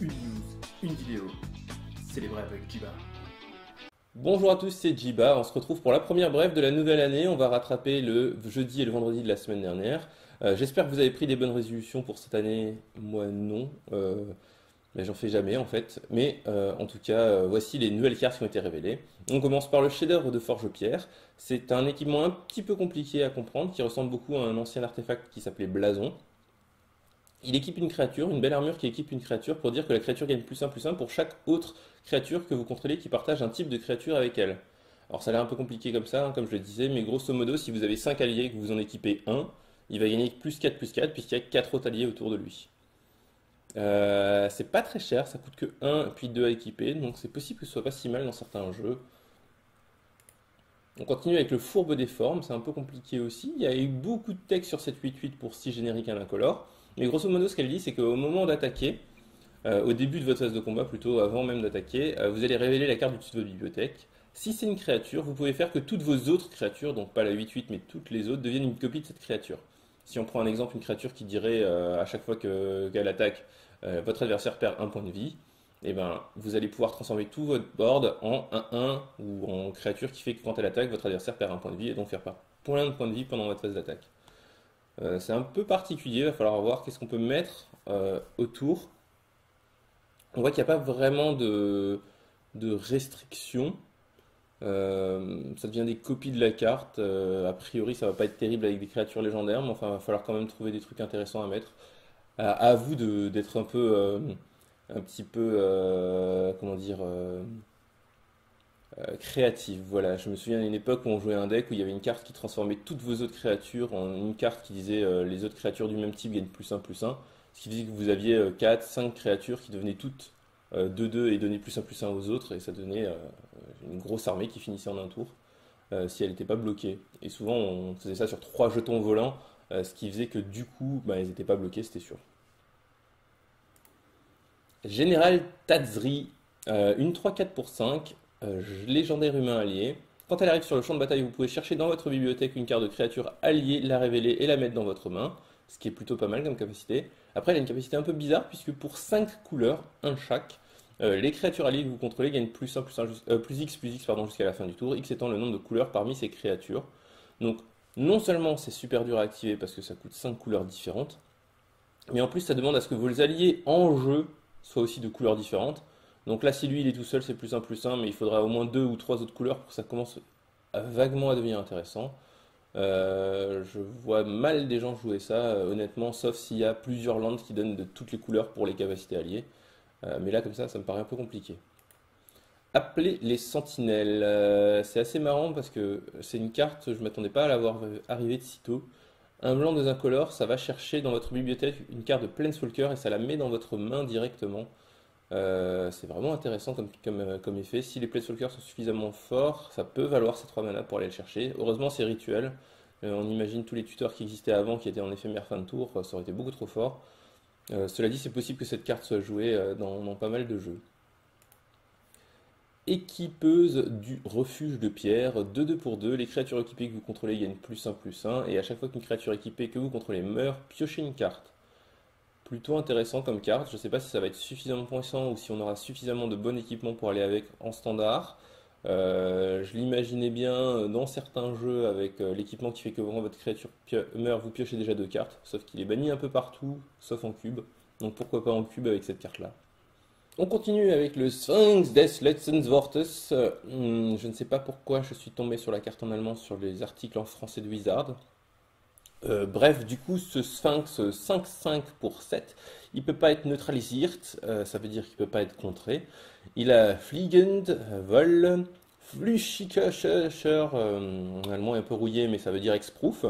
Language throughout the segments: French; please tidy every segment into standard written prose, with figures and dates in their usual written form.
une news, une vidéo. C'est les brèves avec Jiba. Bonjour à tous, c'est Jiba. On se retrouve pour la première brève de la nouvelle année. On va rattraper le jeudi et le vendredi de la semaine dernière. J'espère que vous avez pris des bonnes résolutions pour cette année. Moi, non. Mais j'en fais jamais en fait. Mais en tout cas, voici les nouvelles cartes qui ont été révélées. On commence par le chef-d'œuvre de Forge-Pierre. C'est un équipement un petit peu compliqué à comprendre qui ressemble beaucoup à un ancien artefact qui s'appelait Blason. Il équipe une créature, une belle armure qui équipe une créature pour dire que la créature gagne plus 1 pour chaque autre créature que vous contrôlez qui partage un type de créature avec elle. Alors ça a l'air un peu compliqué comme ça, hein, comme je le disais, mais grosso modo, si vous avez 5 alliés et que vous en équipez un, il va gagner plus 4 puisqu'il y a 4 autres alliés autour de lui. C'est pas très cher, ça coûte que 1 puis 2 à équiper, donc c'est possible que ce soit pas si mal dans certains jeux. On continue avec le fourbe des formes, c'est un peu compliqué aussi. Il y a eu beaucoup de texte sur cette 8-8 pour 6 génériques à l'incolore. Mais grosso modo, ce qu'elle dit, c'est qu'au moment d'attaquer, au début de votre phase de combat, plutôt avant même d'attaquer, vous allez révéler la carte du dessus de votre bibliothèque. Si c'est une créature, vous pouvez faire que toutes vos autres créatures, donc pas la 8-8 mais toutes les autres, deviennent une copie de cette créature. Si on prend un exemple, une créature qui dirait à chaque fois qu'elle attaque, votre adversaire perd un point de vie, et ben, vous allez pouvoir transformer tout votre board en 1-1 ou en créature qui fait que quand elle attaque, votre adversaire perd un point de vie et donc faire plein de points de vie pendant votre phase d'attaque. C'est un peu particulier, il va falloir voir qu'est-ce qu'on peut mettre autour. On voit qu'il n'y a pas vraiment de restrictions. Ça devient des copies de la carte. A priori, ça va pas être terrible avec des créatures légendaires, mais enfin, il va falloir quand même trouver des trucs intéressants à mettre. À vous d'être un petit peu, comment dire, créative. Voilà, je me souviens d'une époque où on jouait un deck où il y avait une carte qui transformait toutes vos autres créatures en une carte qui disait les autres créatures du même type gagnent plus 1, ce qui faisait que vous aviez 4, 5 créatures qui devenaient toutes 2-2 et donnaient plus 1 aux autres, et ça donnait une grosse armée qui finissait en un tour si elle n'était pas bloquée. Et souvent on faisait ça sur 3 jetons volants, ce qui faisait que du coup bah, ils n'étaient pas bloqués, c'était sûr. Général Tadzri, une 3-4 pour 5. Légendaire humain allié. Quand elle arrive sur le champ de bataille, vous pouvez chercher dans votre bibliothèque une carte de créature alliée, la révéler et la mettre dans votre main, ce qui est plutôt pas mal comme capacité. Après, elle a une capacité un peu bizarre, puisque pour 5 couleurs, un chaque, les créatures alliées que vous contrôlez gagnent plus X pardon, jusqu'à la fin du tour, X étant le nombre de couleurs parmi ces créatures. Donc, non seulement c'est super dur à activer parce que ça coûte 5 couleurs différentes, mais en plus ça demande à ce que vos alliés en jeu soient aussi de couleurs différentes. Donc là, si lui il est tout seul, c'est plus 1, mais il faudra au moins 2 ou 3 autres couleurs pour que ça commence vaguement à devenir intéressant. Je vois mal des gens jouer ça, honnêtement, sauf s'il y a plusieurs lands qui donnent de toutes les couleurs pour les capacités alliées. Mais là, comme ça me paraît un peu compliqué. Appeler les sentinelles, c'est assez marrant parce que c'est une carte, je ne m'attendais pas à la voir arriver de sitôt. Un blanc de incolore, ça va chercher dans votre bibliothèque une carte de Planeswalker et ça la met dans votre main directement. C'est vraiment intéressant comme effet. Si les Planeswalkers sont suffisamment forts, ça peut valoir ces 3 mana pour aller le chercher. Heureusement, c'est rituel. On imagine tous les tuteurs qui existaient avant, qui étaient en éphémère fin de tour, ça aurait été beaucoup trop fort. Cela dit, c'est possible que cette carte soit jouée dans pas mal de jeux. Équipeuse du refuge de pierre, 2-2 pour 2. Les créatures équipées que vous contrôlez gagnent plus 1, et à chaque fois qu'une créature équipée que vous contrôlez meurt, piochez une carte. Plutôt intéressant comme carte, je ne sais pas si ça va être suffisamment puissant ou si on aura suffisamment de bon équipement pour aller avec en standard. Je l'imaginais bien dans certains jeux avec l'équipement qui fait que quand votre créature meurt, vous piochez déjà 2 cartes, sauf qu'il est banni un peu partout, sauf en cube. Donc pourquoi pas en cube avec cette carte-là. On continue avec le Sphinx des Letzten Wortes. Je ne sais pas pourquoi je suis tombé sur la carte en allemand sur les articles en français de Wizard. Bref, du coup, ce Sphinx 5-5 pour 7, il peut pas être neutralisé, ça veut dire qu'il peut pas être contré. Il a Fliegend, Vol, Flüchtiger, en allemand est un peu rouillé, mais ça veut dire Hexproof.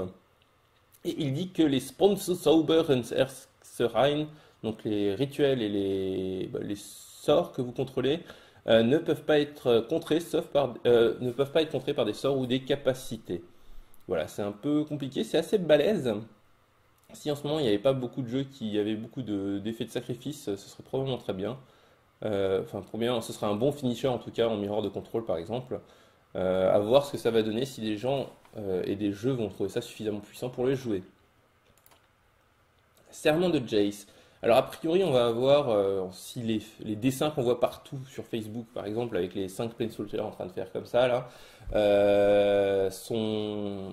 Et il dit que les Sponsorzauber und Erzsereien, donc les rituels et les sorts que vous contrôlez, ne peuvent pas être contrés, ne peuvent pas être contrés par des sorts ou des capacités. Voilà, c'est un peu compliqué, c'est assez balèze. Si en ce moment il n'y avait pas beaucoup de jeux qui avaient beaucoup d'effets de sacrifice, ce serait probablement très bien. Enfin, trop bien, ce serait un bon finisher en tout cas en miroir de contrôle par exemple. À voir ce que ça va donner si des gens et des jeux vont trouver ça suffisamment puissant pour les jouer. Serment de Jace. Alors a priori, on va avoir, si les dessins qu'on voit partout sur Facebook, par exemple, avec les 5 planeswalkers en train de faire comme ça, là, ils sont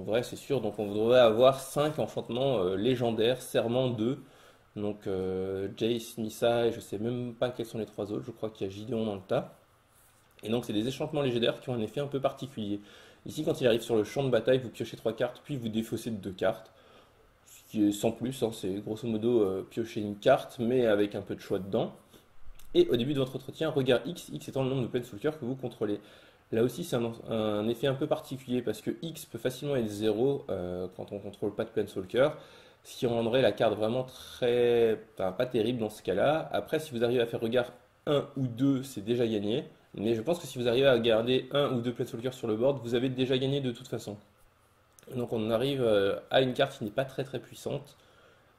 vrais, c'est sûr. Donc on devrait avoir 5 enchantements légendaires, Serment 2. Donc Jace, Nissa, et je sais même pas quels sont les trois autres, je crois qu'il y a Gideon dans le tas. Et donc c'est des enchantements légendaires qui ont un effet un peu particulier. Ici, quand il arrive sur le champ de bataille, vous piochez 3 cartes, puis vous défaussez de 2 cartes. Ce qui est sans plus, hein, c'est grosso modo piocher une carte, mais avec un peu de choix dedans. Et au début de votre entretien, regard X, X étant le nombre de planeswalkers que vous contrôlez. Là aussi, c'est un effet un peu particulier parce que X peut facilement être 0 quand on ne contrôle pas de planeswalker, ce qui rendrait la carte vraiment enfin, pas terrible dans ce cas-là. Après, si vous arrivez à faire regard 1 ou 2, c'est déjà gagné. Mais je pense que si vous arrivez à garder un ou deux planeswalkers sur le board, vous avez déjà gagné de toute façon. Donc on arrive à une carte qui n'est pas très très puissante,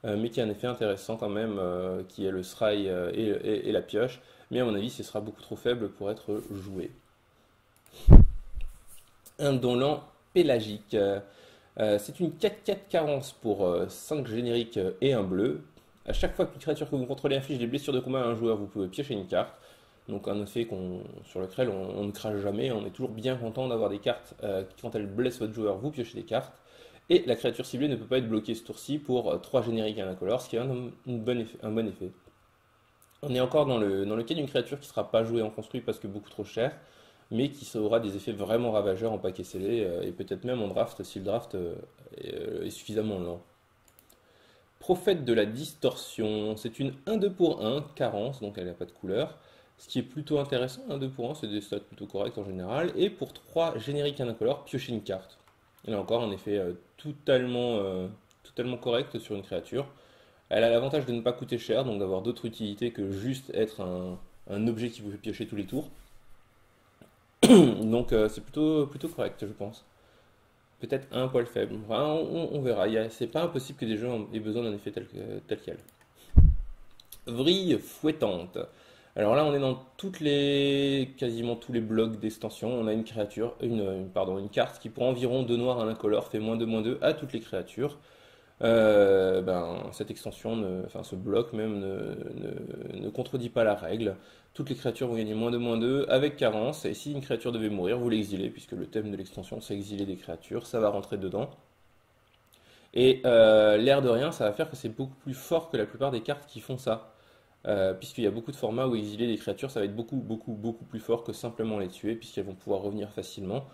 mais qui a un effet intéressant quand même, qui est le Sry et la pioche. Mais à mon avis, ce sera beaucoup trop faible pour être joué. Indolent pélagique. C'est une 4-4 carence pour 5 génériques et un bleu. À chaque fois qu'une créature que vous contrôlez inflige des blessures de combat à un joueur, vous pouvez piocher une carte. Donc un effet sur lequel on ne crache jamais, on est toujours bien content d'avoir des cartes qui, quand elles blessent votre joueur, vous piochez des cartes. Et la créature ciblée ne peut pas être bloquée ce tour-ci pour 3 génériques et un incolore, ce qui est un bon effet. On est encore dans le cas d'une créature qui ne sera pas jouée en construit parce que beaucoup trop cher, mais qui aura des effets vraiment ravageurs en paquet scellé, et peut-être même en draft si le draft est suffisamment lent. Prophète de la distorsion, c'est une 1-2 pour 1, carence, donc elle n'a pas de couleur. Ce qui est plutôt intéressant, 1-2 pour 1, c'est des stats plutôt corrects en général. Et pour 3 génériques et incolores, piocher une carte. Et là encore, un effet totalement correct sur une créature. Elle a l'avantage de ne pas coûter cher, donc d'avoir d'autres utilités que juste être un objet qui vous fait piocher tous les tours. Donc c'est plutôt correct, je pense. Peut-être un poil faible. Enfin, on verra. C'est pas impossible que des jeux aient besoin d'un effet tel quel. Vrille fouettante. Alors là, on est dans quasiment tous les blocs d'extension. On a une créature, une carte qui pour environ 2 noirs à l'incolore fait -2/-2 à toutes les créatures. Cette extension, enfin ce bloc même, ne contredit pas la règle. Toutes les créatures vont gagner -2/-2 avec carence. Et si une créature devait mourir, vous l'exilez, puisque le thème de l'extension c'est exiler des créatures, ça va rentrer dedans. Et l'air de rien, ça va faire que c'est beaucoup plus fort que la plupart des cartes qui font ça. Puisqu'il y a beaucoup de formats où exiler des créatures, ça va être beaucoup plus fort que simplement les tuer, puisqu'elles vont pouvoir revenir facilement.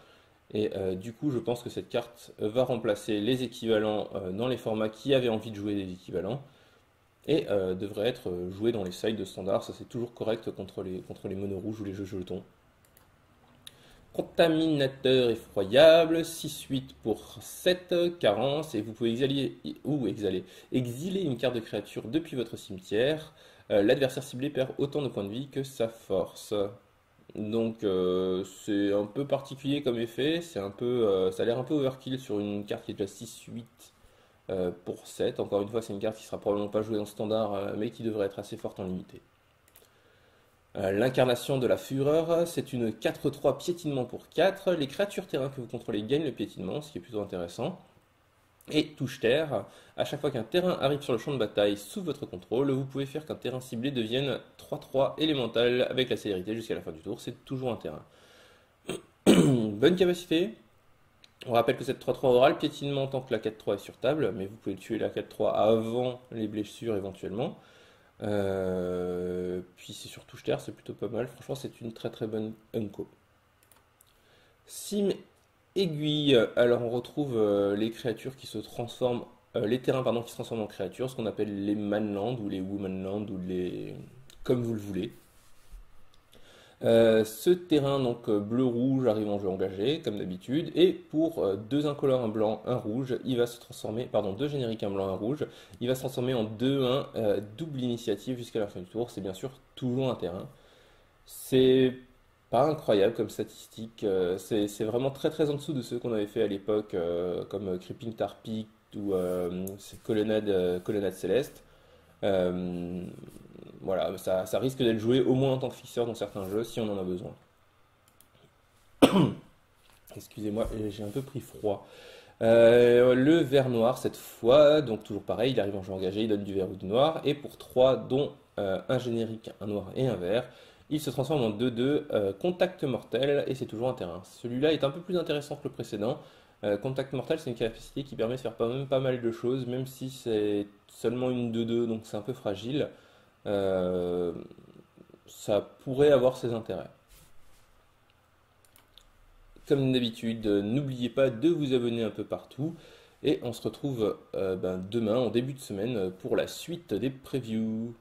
Et du coup, je pense que cette carte va remplacer les équivalents dans les formats qui avaient envie de jouer des équivalents, et devrait être jouée dans les sides de standard. Ça, c'est toujours correct contre les monos rouges ou les jeux jetons. Contaminateur effroyable, 6-8 pour 7, carence, et vous pouvez exiler une carte de créature depuis votre cimetière. L'adversaire ciblé perd autant de points de vie que sa force. Donc c'est un peu particulier comme effet, ça a l'air un peu overkill sur une carte qui est déjà 6-8 pour 7. Encore une fois, c'est une carte qui sera probablement pas jouée en standard, mais qui devrait être assez forte en limité. L'incarnation de la fureur, c'est une 4-3 piétinement pour 4. Les créatures terrain que vous contrôlez gagnent le piétinement, ce qui est plutôt intéressant. Et touche terre, à chaque fois qu'un terrain arrive sur le champ de bataille sous votre contrôle, vous pouvez faire qu'un terrain ciblé devienne 3-3 élémental avec la célérité jusqu'à la fin du tour, c'est toujours un terrain. Bonne capacité. On rappelle que cette 3-3 aura le piétinement tant que la 4-3 est sur table, mais vous pouvez tuer la 4-3 avant les blessures éventuellement. Puis c'est sur touche terre, c'est plutôt pas mal. Franchement, c'est une très très bonne unco. Sim aiguille. Alors on retrouve les créatures qui se transforment, les terrains pardon, qui se transforment en créatures, ce qu'on appelle les manland ou les womanland ou comme vous le voulez. Ce terrain donc bleu-rouge arrive en jeu engagé comme d'habitude, et pour 2 incolores, un blanc, un rouge, il va se transformer, pardon, 2 génériques, un blanc, un rouge, il va se transformer en 2-1 double initiative jusqu'à la fin du tour. C'est bien sûr toujours un terrain. C'est pas incroyable comme statistique, c'est vraiment très très en dessous de ceux qu'on avait fait à l'époque, comme Creeping Tar Pit ou Colonnade Céleste. Euh, voilà, ça risque d'être joué au moins en tant que fixeur dans certains jeux si on en a besoin. Excusez-moi, j'ai un peu pris froid. Le vert noir cette fois, donc toujours pareil, il arrive en jeu engagé, il donne du vert ou du noir, et pour 3 dont un générique, un noir et un vert, il se transforme en 2-2 contact mortel, et c'est toujours un terrain. Celui-là est un peu plus intéressant que le précédent. Contact mortel, c'est une capacité qui permet de faire même pas mal de choses, même si c'est seulement une 2-2, donc c'est un peu fragile. Euh, Ça pourrait avoir ses intérêts. Comme d'habitude, n'oubliez pas de vous abonner un peu partout. Et on se retrouve demain, en début de semaine, pour la suite des previews.